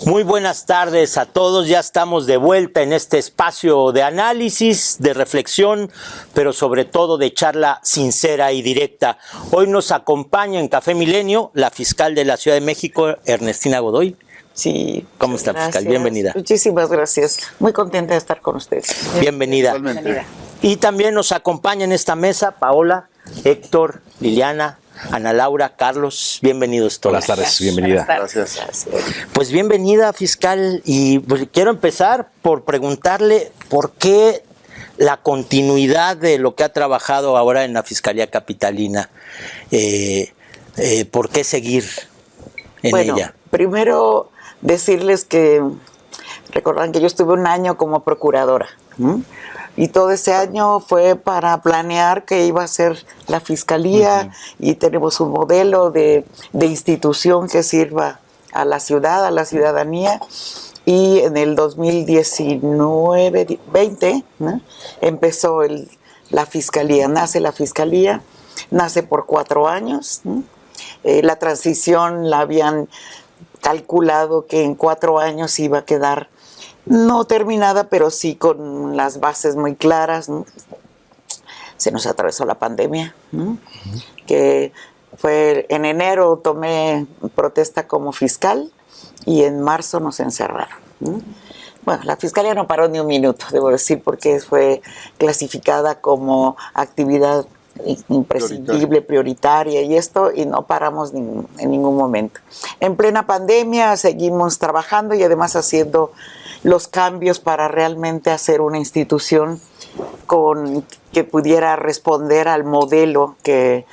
Muy buenas tardes a todos, ya estamos de vuelta en este espacio de análisis, de reflexión, pero sobre todo de charla sincera y directa. Hoy nos acompaña en Café Milenio la fiscal de la Ciudad de México, Ernestina Godoy. Sí. ¿Cómo está, fiscal? Bienvenida. Muchísimas gracias. Muy contenta de estar con ustedes. Bienvenida. Bienvenida. Y también nos acompaña en esta mesa Paola, Héctor, Liliana, Ana Laura, Carlos, bienvenidos todos. Buenas tardes, bienvenida. Gracias. Pues bienvenida, fiscal, y pues quiero empezar por preguntarle por qué la continuidad de lo que ha trabajado ahora en la Fiscalía Capitalina, ¿por qué seguir en ella? Primero decirles que recordarán que yo estuve un año como procuradora, y todo ese año fue para planear qué iba a ser la Fiscalía, y tenemos un modelo de institución que sirva a la ciudad, a la ciudadanía. Y en el 2019-20 empezó la Fiscalía, nace la Fiscalía, nace por 4 años. La transición la habían calculado que en 4 años iba a quedar no terminada, pero sí con las bases muy claras. Se nos atravesó la pandemia, que fue en enero tomé protesta como fiscal y en marzo nos encerraron. Bueno, la Fiscalía no paró ni un minuto, debo decir, porque fue clasificada como actividad imprescindible, prioritaria y no paramos en ningún momento. En plena pandemia seguimos trabajando y además haciendo los cambios para realmente hacer una institución que pudiera responder al modelo que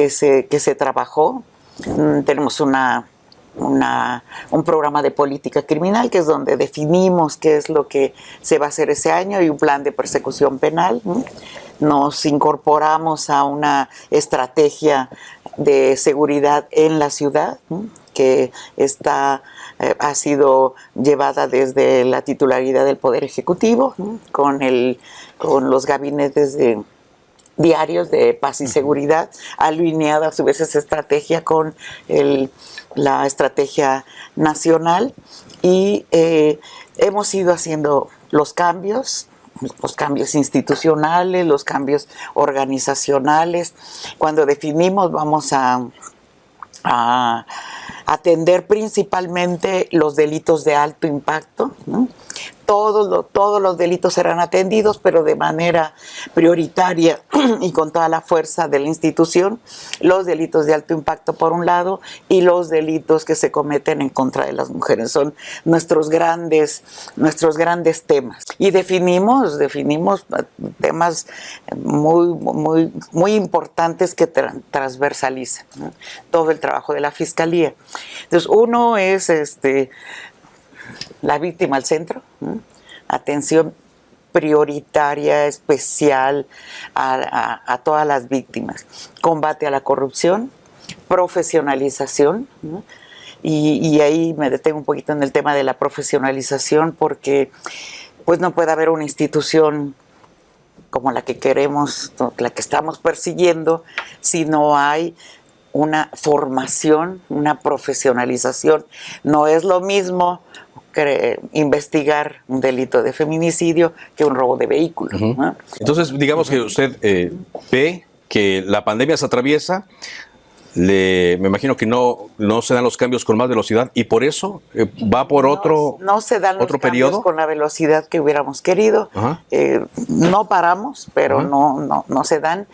se trabajó. Tenemos un programa de política criminal, que es donde definimos qué es lo que se va a hacer ese año, y un plan de persecución penal. Nos incorporamos a una estrategia de seguridad en la ciudad, que ha sido llevada desde la titularidad del Poder Ejecutivo, con los gabinetes diarios de paz y seguridad, alineada a su vez esa estrategia con la estrategia nacional, y hemos ido haciendo los cambios institucionales, los cambios organizacionales. Cuando definimos vamos a atender principalmente los delitos de alto impacto, Todos los delitos serán atendidos, pero de manera prioritaria y con toda la fuerza de la institución. Los delitos de alto impacto por un lado, y los delitos que se cometen en contra de las mujeres son nuestros grandes temas. Y definimos temas muy importantes que transversalizan todo el trabajo de la Fiscalía. Entonces, uno es la víctima al centro, atención prioritaria, especial a todas las víctimas, combate a la corrupción, profesionalización, y ahí me detengo un poquito en el tema de la profesionalización, porque pues no puede haber una institución como la que queremos, la que estamos persiguiendo, si no hay una formación, una profesionalización. No es lo mismo investigar un delito de feminicidio que un robo de vehículo. Entonces, digamos que usted ve que la pandemia se atraviesa, me imagino que no se dan los cambios con más velocidad, y por eso va por otro no se dan los cambios con la velocidad que hubiéramos querido. No paramos, pero no se dan.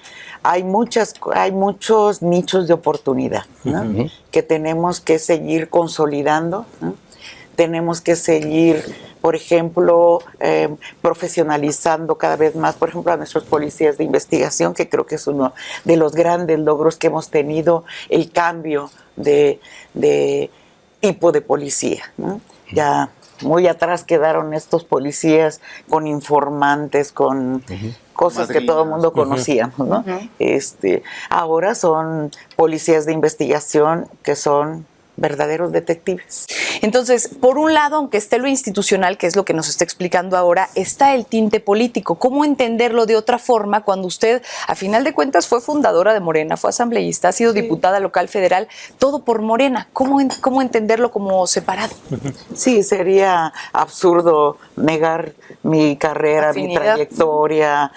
Hay muchos nichos de oportunidad, que tenemos que seguir consolidando. Tenemos que seguir, por ejemplo, profesionalizando cada vez más, por ejemplo, a nuestros policías de investigación, que creo que es uno de los grandes logros que hemos tenido, el cambio de tipo de policía, Ya muy atrás quedaron estos policías con informantes, con cosas que todo el mundo conocíamos, Ahora son policías de investigación que son verdaderos detectives. Entonces, por un lado, aunque esté lo institucional, que es lo que nos está explicando ahora, está el tinte político. ¿Cómo entenderlo de otra forma cuando usted, a final de cuentas, fue fundadora de Morena, fue asambleísta, ha sido diputada local, federal, todo por Morena? ¿Cómo entenderlo como separado? Sí, sería absurdo negar mi carrera, Afinidad. mi trayectoria,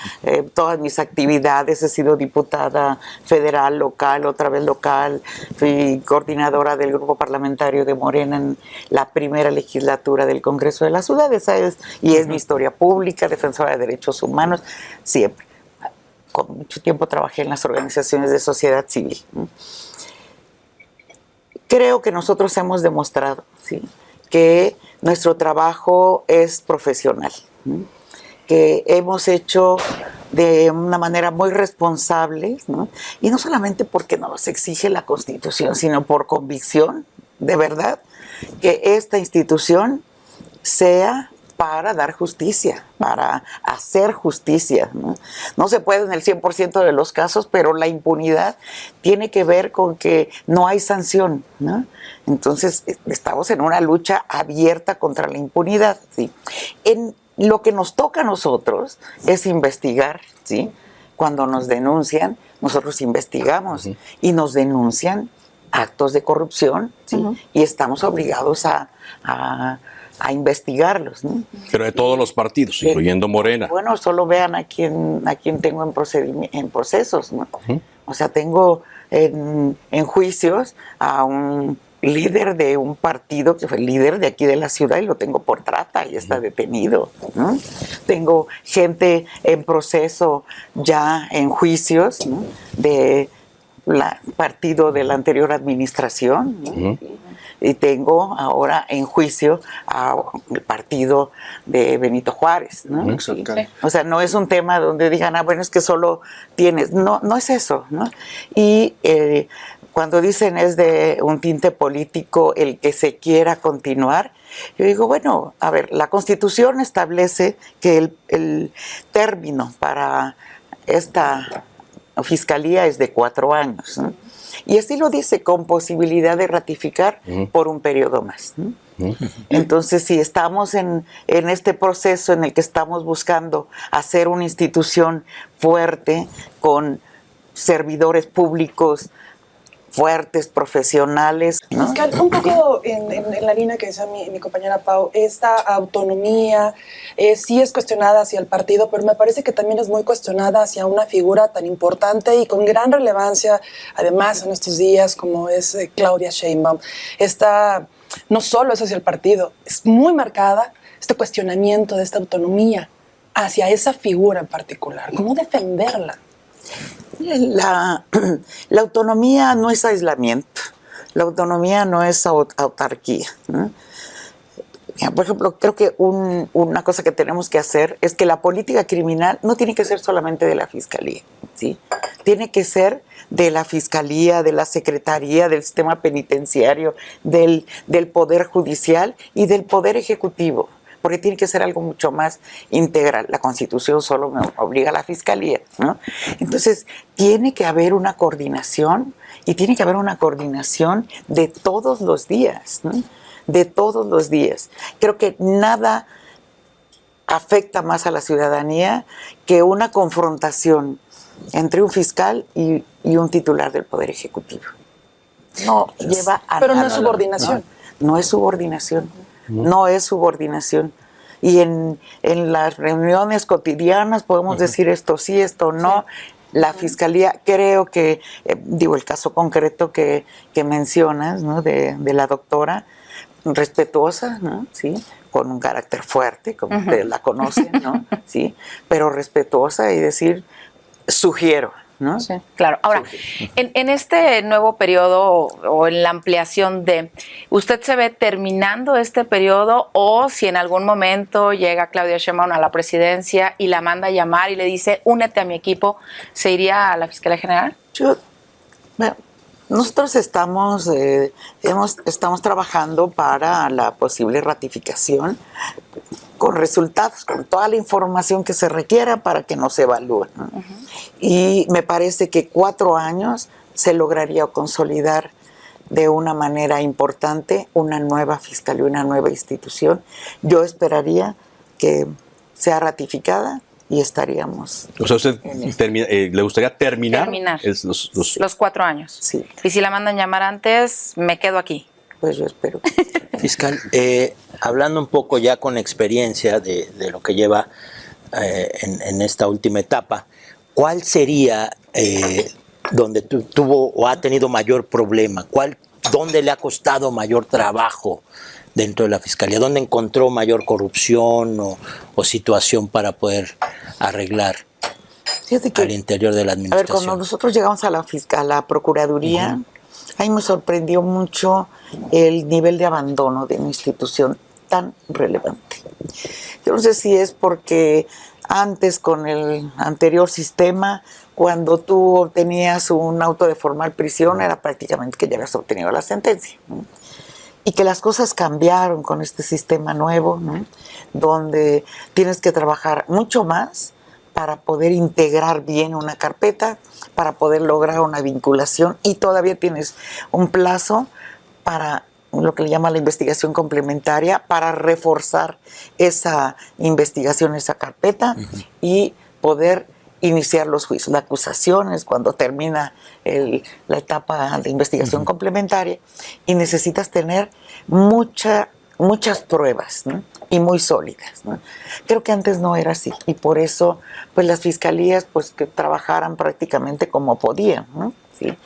todas mis actividades. He sido diputada federal, local, otra vez local. Fui coordinadora del grupo parlamentario de Morena en la primera legislatura del Congreso de la Ciudad, esa es, y es mi historia pública, defensora de derechos humanos, siempre. Con mucho tiempo trabajé en las organizaciones de sociedad civil. Creo que nosotros hemos demostrado, ¿sí?, que nuestro trabajo es profesional, ¿no?, que hemos hecho de una manera muy responsable, ¿no?, y no solamente porque nos exige la Constitución, sino por convicción, de verdad, que esta institución sea para dar justicia, para hacer justicia, ¿no? No se puede en el 100% de los casos, pero la impunidad tiene que ver con que no hay sanción, ¿no? Entonces, estamos en una lucha abierta contra la impunidad, ¿sí? En lo que nos toca a nosotros es investigar, ¿sí? Cuando nos denuncian, nosotros investigamos y nos denuncian actos de corrupción, ¿sí? Y estamos obligados a investigarlos, ¿no? Pero de todos los partidos, incluyendo Morena. Bueno, solo vean a quién tengo en procesos, ¿no? O sea, tengo en juicios a un líder de un partido que fue líder de aquí de la ciudad y lo tengo por trata y está detenido, ¿no? Tengo gente en proceso ya en juicios, ¿no?, de partido de la anterior administración, ¿no? Y tengo ahora en juicio al partido de Benito Juárez, ¿no? Sí. O sea, no es un tema donde digan, bueno, es que solo tienes. No, no es eso, ¿no? Y cuando dicen es de un tinte político el que se quiera continuar, yo digo, bueno, a ver, la Constitución establece que el término para esta fiscalía es de 4 años, ¿no? Y así lo dice, con posibilidad de ratificar por un periodo más, ¿no? Entonces, si estamos en este proceso en el que estamos buscando hacer una institución fuerte, con servidores públicos fuertes, profesionales, ¿no? Es que un poco en la línea que decía mi compañera Pau, esta autonomía sí es cuestionada hacia el partido, pero me parece que también es muy cuestionada hacia una figura tan importante y con gran relevancia, además en estos días, como es Claudia Sheinbaum. No solo es hacia el partido, es muy marcada este cuestionamiento de esta autonomía hacia esa figura en particular. ¿Cómo defenderla? La autonomía no es aislamiento, la autonomía no es autarquía, ¿no? Por ejemplo, creo que una cosa que tenemos que hacer es que la política criminal no tiene que ser solamente de la Fiscalía, ¿sí? Tiene que ser de la Fiscalía, de la Secretaría, del sistema penitenciario, del Poder Judicial y del Poder Ejecutivo, porque tiene que ser algo mucho más integral. La Constitución solo me obliga a la Fiscalía, ¿no? Entonces, tiene que haber una coordinación, y tiene que haber una coordinación de todos los días, ¿no? De todos los días. Creo que nada afecta más a la ciudadanía que una confrontación entre un fiscal y un titular del Poder Ejecutivo. No lleva a Pero nada. no es subordinación. No es subordinación. No es subordinación. Y en las reuniones cotidianas podemos decir esto sí, esto no. La Fiscalía, creo que, el caso concreto que mencionas, ¿no?, de la doctora, respetuosa, ¿no?, sí, con un carácter fuerte, como ustedes la conocen, ¿no?, sí, pero respetuosa y decir, sugiero, ¿no? Sí, claro. Ahora, en este nuevo periodo o en la ampliación ¿usted se ve terminando este periodo o si en algún momento llega Claudia Sheinbaum a la presidencia y la manda a llamar y le dice, únete a mi equipo, se iría a la Fiscalía General? Nosotros estamos trabajando para la posible ratificación con resultados, con toda la información que se requiera para que nos evalúen, ¿no? Y me parece que 4 años se lograría consolidar de una manera importante una nueva fiscalía, una nueva institución. Yo esperaría que sea ratificada y estaríamos. O sea, ¿usted le gustaría terminar los 4 años? Sí. Y si la mandan llamar antes, me quedo aquí. Pues yo espero. Fiscal, hablando un poco ya con experiencia de lo que lleva en esta última etapa, ¿cuál sería donde tuvo o ha tenido mayor problema? ¿Dónde le ha costado mayor trabajo dentro de la Fiscalía? ¿Dónde encontró mayor corrupción o situación para poder arreglar al interior de la A ver, administración? cuando nosotros llegamos a la Procuraduría, ahí me sorprendió mucho el nivel de abandono de una institución tan relevante. Yo no sé si es porque antes, con el anterior sistema, cuando tú obtenías un auto de formal prisión, era prácticamente que ya habías obtenido la sentencia, ¿no? Y que las cosas cambiaron con este sistema nuevo, ¿no? Donde tienes que trabajar mucho más para poder integrar bien una carpeta, para poder lograr una vinculación, y todavía tienes un plazo para lo que le llama la investigación complementaria, para reforzar esa investigación, esa carpeta, y poder iniciar los juicios, las acusaciones, cuando termina la etapa de investigación complementaria, y necesitas tener muchas pruebas, ¿no? Y muy sólidas, ¿no? Creo que antes no era así, y por eso pues las fiscalías pues que trabajaran prácticamente como podían, ¿no? ¿Sí?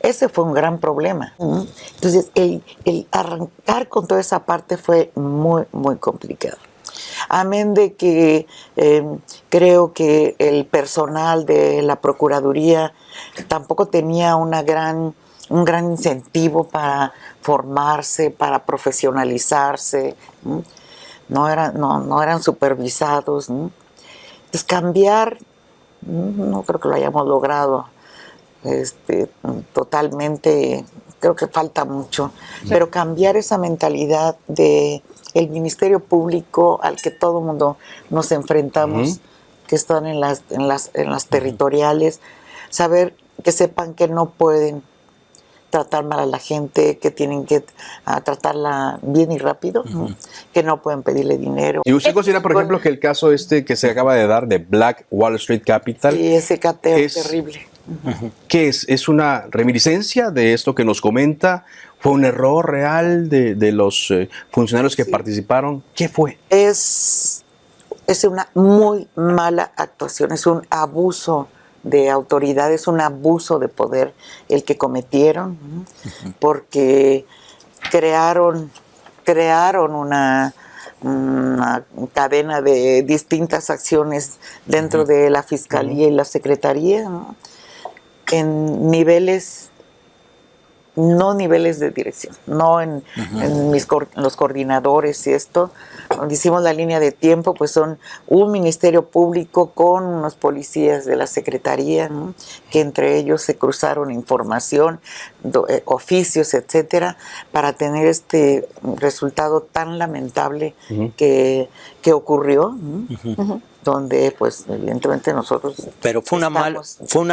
Ese fue un gran problema, ¿no? Entonces el arrancar con toda esa parte fue muy, muy complicado. Amén de que creo que el personal de la Procuraduría tampoco tenía un gran incentivo para formarse, para profesionalizarse, ¿no? No eran supervisados, ¿no? Entonces cambiar, no creo que lo hayamos logrado totalmente, creo que falta mucho, pero cambiar esa mentalidad de el Ministerio Público al que todo mundo nos enfrentamos, que están en las territoriales, saber que sepan que no pueden tratar mal a la gente, que tienen que tratarla bien y rápido, que no pueden pedirle dinero. ¿Y usted considera, por ejemplo, que el caso que se acaba de dar de Black Wall Street Capital? Sí, ese cateo es terrible. ¿Qué es? ¿Es una reminiscencia de esto que nos comenta? ¿Fue un error real de los funcionarios que participaron? ¿Qué fue? Es una muy mala actuación, es un abuso de autoridad, es un abuso de poder el que cometieron, porque crearon una cadena de distintas acciones dentro de la Fiscalía y la Secretaría, ¿no? En niveles, no niveles de dirección, no en los coordinadores y esto. Cuando hicimos la línea de tiempo, pues son un ministerio público con unos policías de la Secretaría, ¿no? Que entre ellos se cruzaron información, oficios, etcétera, para tener este resultado tan lamentable que ocurrió, ¿no? Donde pues evidentemente nosotros... ¿Pero fue una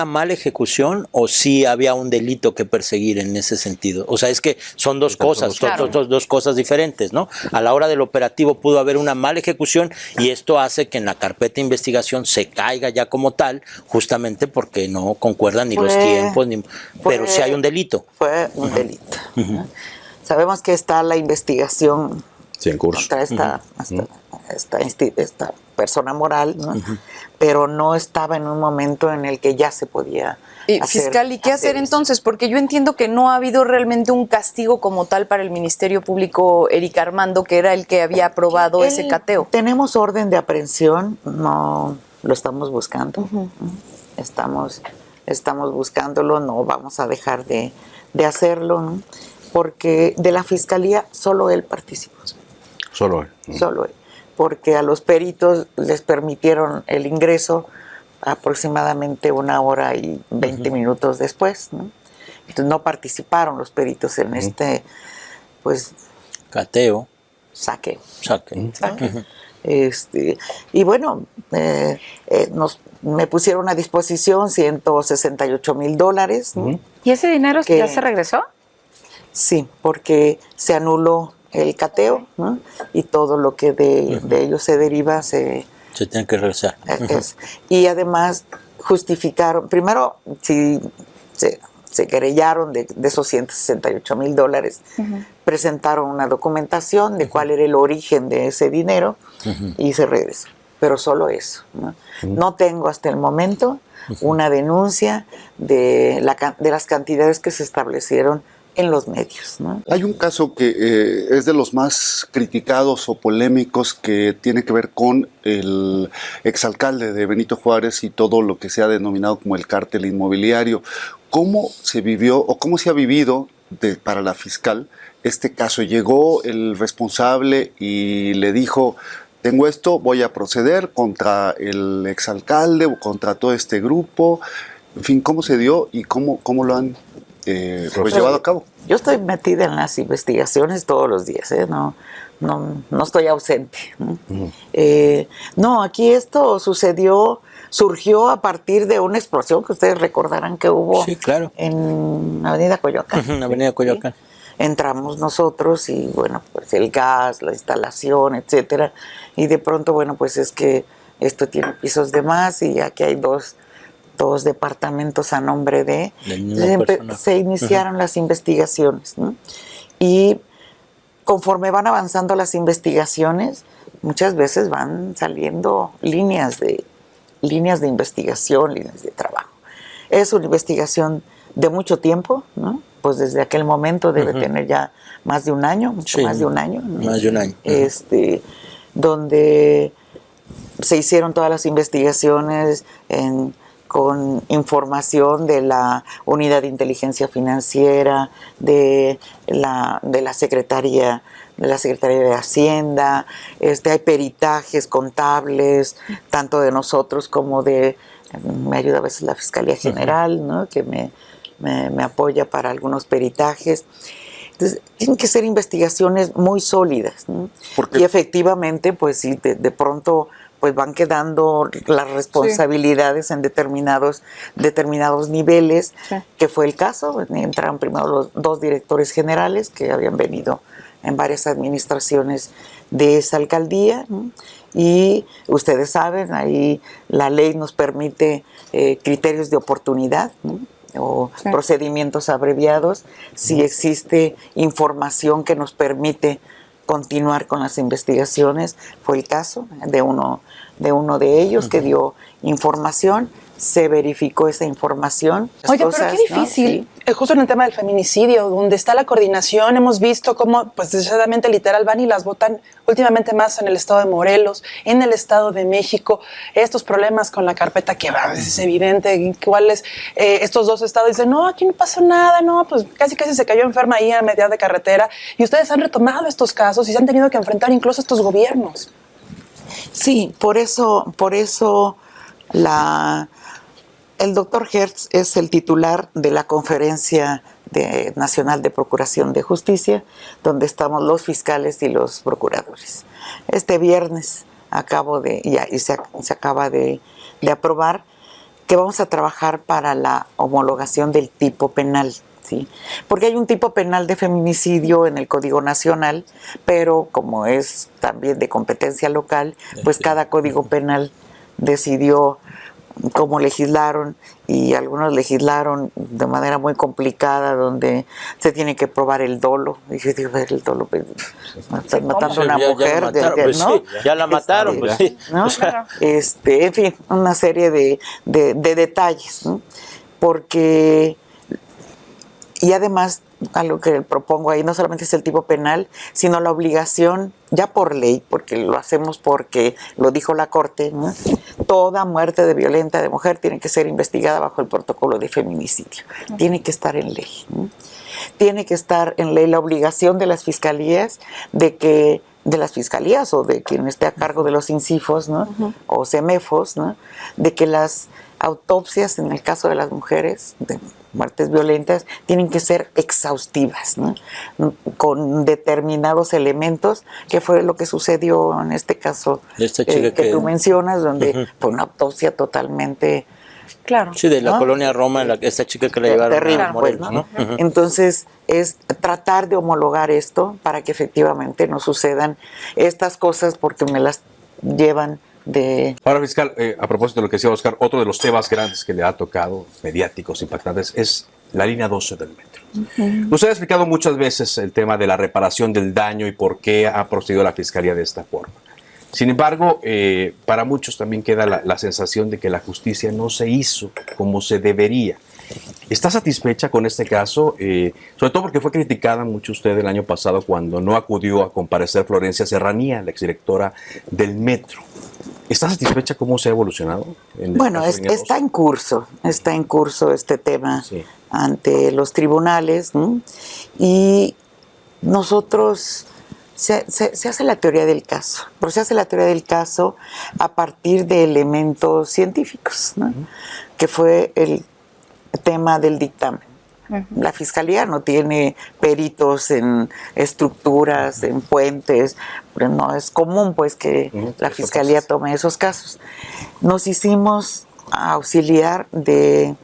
mala ejecución o sí había un delito que perseguir en ese sentido? O sea, es que son dos cosas, dos cosas diferentes, ¿no? A la hora del operativo pudo haber una mala ejecución y esto hace que en la carpeta de investigación se caiga ya como tal, justamente porque no concuerdan ni los tiempos, pero sí hay un delito. Fue un delito. Sabemos que está la investigación en curso contra esta persona moral, ¿no? Pero no estaba en un momento en el que ya se podía fiscal, ¿y qué hacer entonces? Porque yo entiendo que no ha habido realmente un castigo como tal para el Ministerio Público Eric Armando, que era el que había aprobado ese cateo. Tenemos orden de aprehensión, no lo estamos buscando. Estamos buscándolo, no vamos a dejar de hacerlo, ¿no? Porque de la Fiscalía solo él participó. Solo él. Solo él. Porque a los peritos les permitieron el ingreso aproximadamente 1 hora y 20 minutos después, ¿no? Entonces no participaron los peritos en este, pues... Cateo. Saque. Y bueno, me pusieron a disposición $168,000, ¿no? ¿Y ese dinero ya se regresó? Sí, porque se anuló el cateo, ¿no? Y todo lo que de ello se deriva Se tiene que regresar. y además justificaron, primero, si se querellaron de esos $168,000, presentaron una documentación de cuál era el origen de ese dinero y se regresó. Pero solo eso, ¿no? No tengo hasta el momento una denuncia de las cantidades que se establecieron en los medios, ¿no? Hay un caso que es de los más criticados o polémicos que tiene que ver con el exalcalde de Benito Juárez y todo lo que se ha denominado como el cártel inmobiliario. ¿Cómo se vivió o cómo se ha vivido para la fiscal este caso? ¿Llegó el responsable y le dijo: tengo esto, voy a proceder contra el exalcalde o contra todo este grupo? En fin, ¿cómo se dio y cómo lo han llevado a cabo? Yo estoy metida en las investigaciones todos los días, no estoy ausente. No, aquí esto surgió a partir de una explosión que ustedes recordarán que hubo, sí, claro, en Avenida Coyoacán. Avenida Coyoacán. ¿Sí? Entramos nosotros y bueno, pues el gas, la instalación, etcétera, y de pronto, bueno, pues es que esto tiene pisos de más y aquí hay dos departamentos a nombre de... Se iniciaron las investigaciones, ¿no? Y conforme van avanzando las investigaciones, muchas veces van saliendo líneas de investigación, líneas de trabajo. Es una investigación de mucho tiempo, ¿no? Pues desde aquel momento debe tener ya más de un año, mucho más de un año. Más de un año. Donde se hicieron todas las investigaciones con información de la Unidad de Inteligencia Financiera, de la Secretaría de Hacienda, hay peritajes contables, tanto de nosotros como me ayuda a veces la Fiscalía General, ¿no? Que me apoya para algunos peritajes. Entonces, tienen que ser investigaciones muy sólidas, ¿no? Y efectivamente, pues sí, de pronto pues van quedando las responsabilidades en determinados niveles, que fue el caso. Entraron primero los dos directores generales que habían venido en varias administraciones de esa alcaldía, ¿no? Y ustedes saben, ahí la ley nos permite criterios de oportunidad, ¿no? O procedimientos abreviados, si existe información que nos permite continuar con las investigaciones. Fue el caso de uno de ellos que dio información, se verificó esa información. Oye, pero qué difícil, ¿no? Justo en el tema del feminicidio, donde está la coordinación, hemos visto cómo, pues desgraciadamente, literal, van y las votan últimamente más en el estado de Morelos, en el estado de México, estos problemas con la carpeta que va, es evidente, cuáles, estos dos estados dicen, no, aquí no pasó nada, no, pues casi se cayó enferma ahí a media de carretera, y ustedes han retomado estos casos y se han tenido que enfrentar incluso a estos gobiernos. Sí, por eso el doctor Hertz es el titular de la Conferencia Nacional de Procuración de Justicia, donde estamos los fiscales y los procuradores. Este viernes se acaba de aprobar que vamos a trabajar para la homologación del tipo penal, ¿sí? Porque hay un tipo penal de feminicidio en el Código Nacional, pero como es también de competencia local, pues cada código penal decidió cómo legislaron, y algunos legislaron de manera muy complicada, donde se tiene que probar el dolo. Y yo digo, el dolo, están matando a una mujer, ¿no? Ya la mataron, pues sí. ¿No? En fin, una serie de detalles, ¿no? Porque, y además, algo que propongo ahí no solamente es el tipo penal, sino la obligación, ya por ley, porque lo hacemos porque lo dijo la Corte, ¿no? Toda muerte violenta de mujer tiene que ser investigada bajo el protocolo de feminicidio. Tiene que estar en ley, ¿no? Tiene que estar en ley la obligación de las fiscalías de las fiscalías o de quien esté a cargo de los INCIFOS, ¿no? O CEMEFOS, ¿no? De que las autopsias, en el caso de las mujeres de muertes violentas, tienen que ser exhaustivas, ¿no? Con determinados elementos, que fue lo que sucedió en este caso esta chica que tú mencionas, donde fue una autopsia totalmente Claro. Sí, de la ¿no? colonia Roma, esta chica que la llevaron Terrible, a pues, Morelos, ¿no? ¿no? Entonces, es tratar de homologar esto para que efectivamente no sucedan estas cosas porque me las llevan de... Ahora, fiscal, a propósito de lo que decía Oscar, otro de los temas grandes que le ha tocado, mediáticos, impactantes, es la línea 12 del metro. Usted ha explicado muchas veces el tema de la reparación del daño y por qué ha procedido la Fiscalía de esta forma. Sin embargo, para muchos también queda la sensación de que la justicia no se hizo como se debería. ¿Está satisfecha con este caso? Sobre todo porque fue criticada mucho usted el año pasado cuando no acudió a comparecer Florencia Serranía, la exdirectora del metro. ¿Está satisfecha cómo se ha evolucionado? Bueno, está en curso este tema ante los tribunales, ¿no? Y nosotros se hace la teoría del caso, pero se hace la teoría del caso a partir de elementos científicos, ¿no? Que fue el tema del dictamen. La Fiscalía no tiene peritos en estructuras, en puentes, pero no es común pues que la Fiscalía tome esos casos. Nos hicimos auxiliar de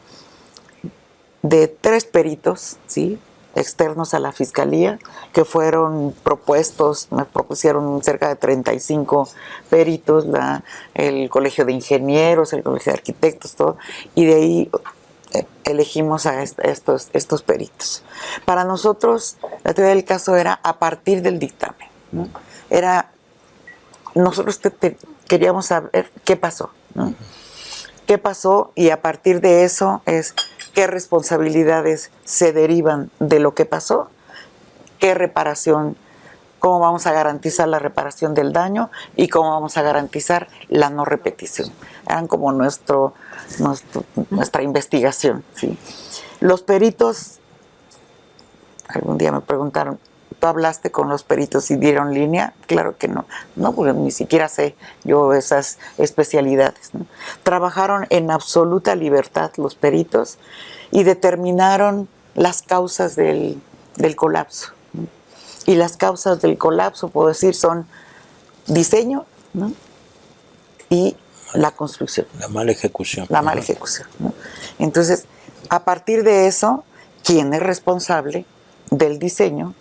3 peritos, ¿sí?, externos a la Fiscalía, que fueron propuestos, me propusieron cerca de 35 peritos, el Colegio de Ingenieros, el Colegio de Arquitectos, todo, y de ahí elegimos a estos peritos. Para nosotros, la teoría del caso era a partir del dictamen, ¿no? Nosotros queríamos saber qué pasó, ¿no? ¿Qué pasó? Y a partir de eso es qué responsabilidades se derivan de lo que pasó, qué reparación, cómo vamos a garantizar la reparación del daño y cómo vamos a garantizar la no repetición. Eran como nuestra investigación, ¿sí? Los peritos, algún día me preguntaron, ¿tú hablaste con los peritos y dieron línea? Claro que no, porque ni siquiera sé yo esas especialidades, ¿no? Trabajaron en absoluta libertad los peritos y determinaron las causas del colapso, ¿no? Y las causas del colapso, puedo decir, son diseño, ¿no?, y la construcción. La mala ejecución. La mala ejecución, ¿no? Entonces, a partir de eso, ¿quién es responsable del diseño?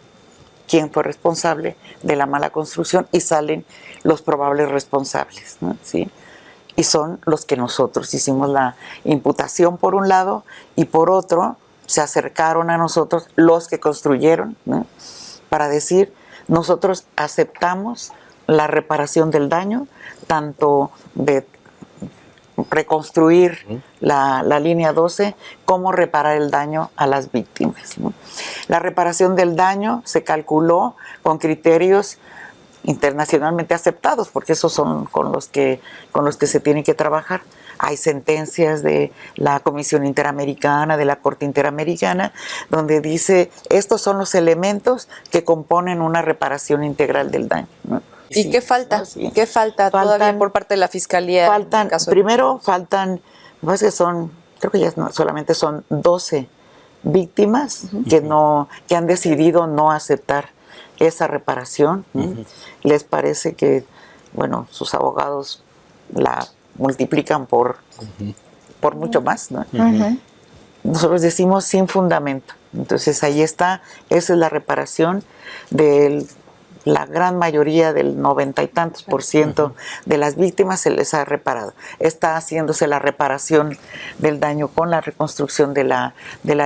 ¿Quién fue responsable de la mala construcción? Y salen los probables responsables, ¿no? ¿Sí? Y son los que nosotros hicimos la imputación por un lado y por otro se acercaron a nosotros los que construyeron, ¿no?, para decir, nosotros aceptamos la reparación del daño, tanto de reconstruir la línea 12 como reparar el daño a las víctimas, ¿no? La reparación del daño se calculó con criterios internacionalmente aceptados, porque esos son con los que se tiene que trabajar. Hay sentencias de la Comisión Interamericana, de la Corte Interamericana, donde dice, estos son los elementos que componen una reparación integral del daño, ¿no? ¿Y qué falta? ¿no? Sí. ¿Qué falta todavía por parte de la Fiscalía? Faltan, creo que ya solamente son 12 víctimas que han decidido no aceptar esa reparación. Les parece que, bueno, sus abogados la multiplican por mucho más, ¿no? Nosotros decimos sin fundamento. Entonces ahí está, esa es la reparación de la gran mayoría, del 90 y tantos % de las víctimas se les ha reparado. Está haciéndose la reparación del daño con la reconstrucción de la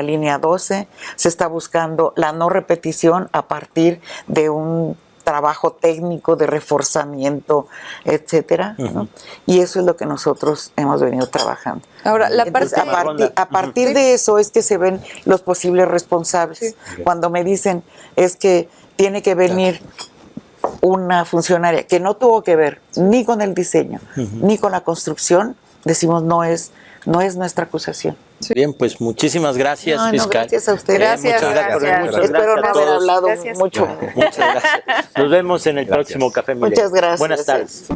línea 12. Se está buscando la no repetición a partir de un trabajo técnico de reforzamiento, etcétera, ¿no? Y eso es lo que nosotros hemos venido trabajando. Ahora, Entonces, a partir de eso es que se ven los posibles responsables. Sí. Cuando me dicen es que tiene que venir una funcionaria que no tuvo que ver ni con el diseño ni con la construcción, decimos no es nuestra acusación. Sí. Bien, pues muchísimas gracias, fiscal. Gracias a usted. Gracias. Espero no haber hablado mucho. Muchas gracias. Nos vemos en el próximo Café Milenio. Muchas gracias. Buenas tardes.